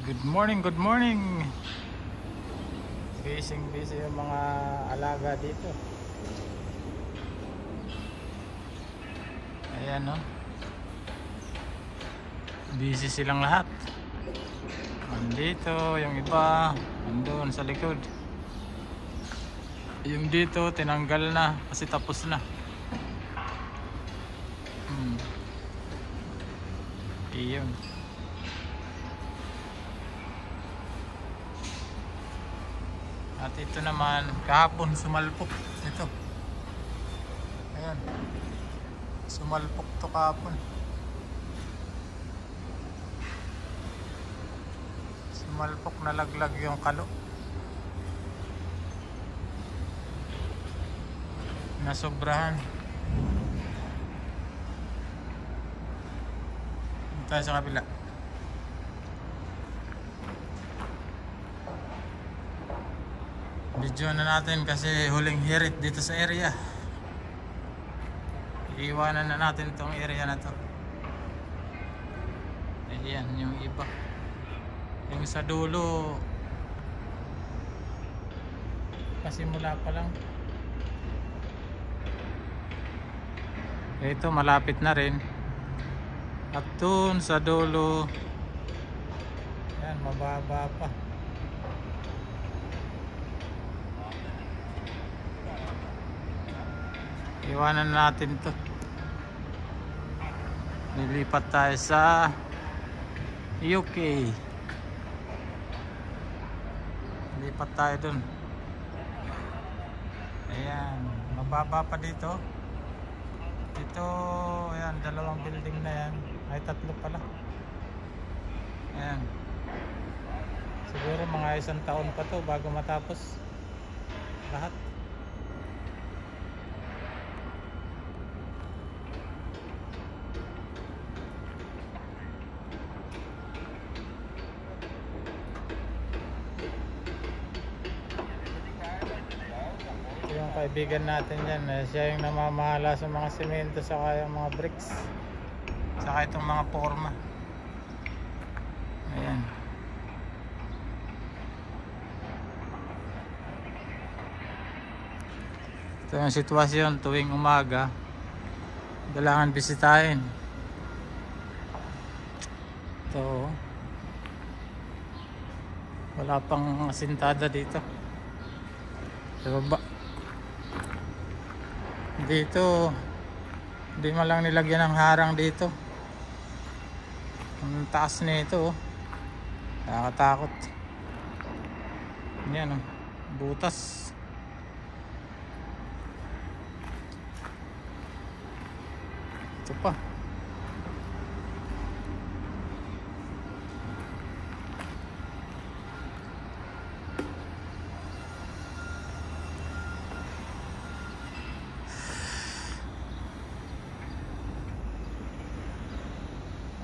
Good morning, good morning. Busy yung mga alaga dito. Ayan, no? Busy silang lahat. Andito, yung iba andun sa likod. Yung dito tinanggal na kasi tapos na. Iyon. At ito naman, kahapon sumalpok ito. Ayan. Sumalpok to kahapon. Sumalpok na laglag yung kalo. Nasobrahan. Tayo sa kabila. Video na natin kasi huling hirit dito sa area. Iiwanan na natin itong area na to. Ayan yung iba. Yung sa dulo pasimula pa lang. Ito malapit na rin. At dun sa dulo, yan mababa pa. Iwanan natin to. Nilipat tayo sa UK. Lipat tayo dun. Ayan, mababa pa dito. Dito, ayan, dalawang building na yan. Ay, tatlo pala. Ayan. Siguro mga 1 taon pa to bago matapos lahat. Ito yung kaibigan natin yan. Siya yung namamahala sa mga semento saka yung mga bricks. Saka itong mga forma. Ayan. Ito yung sitwasyon tuwing umaga. Kailangan bisitahin. Ito. Wala pang asintada dito. Sa baba. Dito. Hindi man lang nilagyan ng harang dito. Ang taas nito, oh. Nakakatakot. Yan, oh. Butas. Ito pa.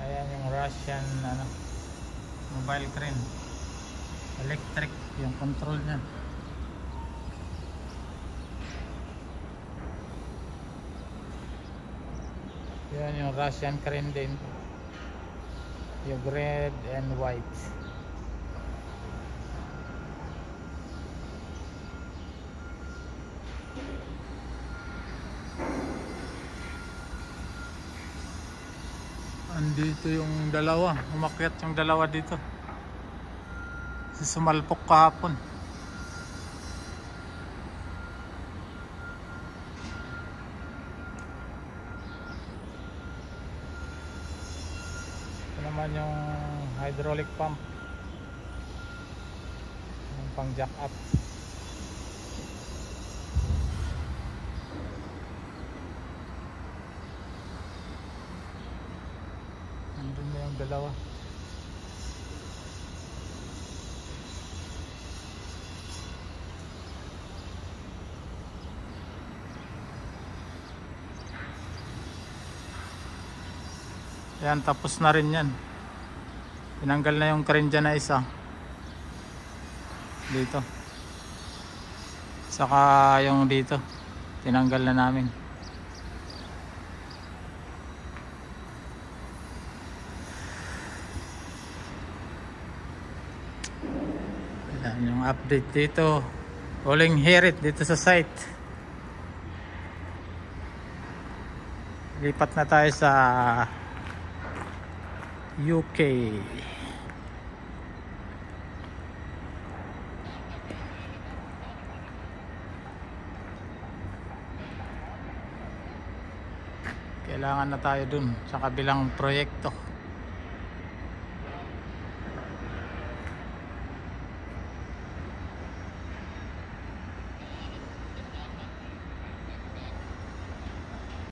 Ayan yung Russian mobile crane. Electric yung control niya. Yan yung Russian crane din. Yung red and white. Andito yung dalawa. Umakyat yung dalawa dito. Si sumalpok kahapon. Ito naman yung hydraulic pump. Yung pang jack up. Nandun na yung dalawa. Ayan, tapos na rin yan. Tinanggal na yung crane dyan na isa. Dito. Saka yung dito. Tinanggal na namin. Yan yung update dito. Huling hirit dito sa site. Lipat na tayo sa UK. Kailangan na tayo dun sa kabilang proyekto.